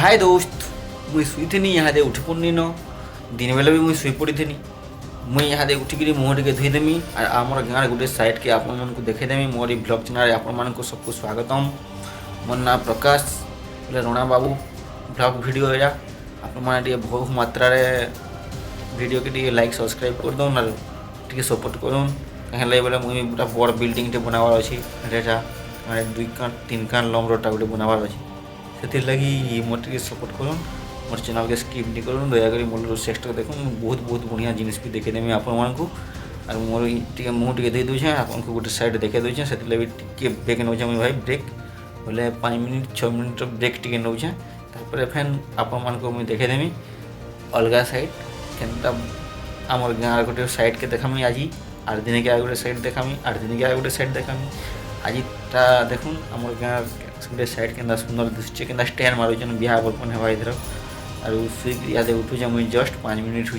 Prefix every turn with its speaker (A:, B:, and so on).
A: हाय दोस्त मुई शुईथिनी यहाँ दे उठी पड़नी न दिन बेला भी मुई शुई पड़ी थी मुई यहाँ दे उठिकी मुँह टे धोईदेमी और आमर गाँव गोटे साइड के आपण को देखदेमी मोर ब्लॉग चैनल आपण सबको स्वागतम। मोर ना प्रकाश बोले रणा बाबू ब्लॉग वीडियो यहाँ आपने बहुत मात्रा वीडियो के लाइक सब्सक्राइब कर दौन और टे सपोर्ट करूँ कहीं बोले मुझे पूरा बड़ बिल्डिंग टे बनावार अच्छी रेटा माने 2 कान 3 कान लम्बरटा गोटे बनावार अच्छी से लगी मोर टे सपोर्ट करूँ मोर चैनल के स्किप नहीं करूँ दयाकोरी मोर चेष्टा देखूँ बहुत बहुत बढ़िया जिनिस भी देखेदेमी आपण मानकु और मोर टे मुँह टे दे दूचे आपको गोटे साइड देखे दूचे से टे ब्रेक नौचे मुझे भाई ब्रेक बोले 5 मिनिट 6 मिनिट ब्रेक टे नौचे तापर फैन आपण मानकु मुझे देखेदेमी अलग साइड केनता आमर गाँव गोटे साइड के देखामी आज 8 दिन के गोटे साइड देखामी 8 दिन के गोटे साइड देखामी आजटा देखून आमर गाँव गोटे साइड के सुंदर दिशे के स्टैंड मारुचन बिहा बर्पण हेबा इधर और सुई इधर उठुचे मुझे जस्ट 5 मिनिट हो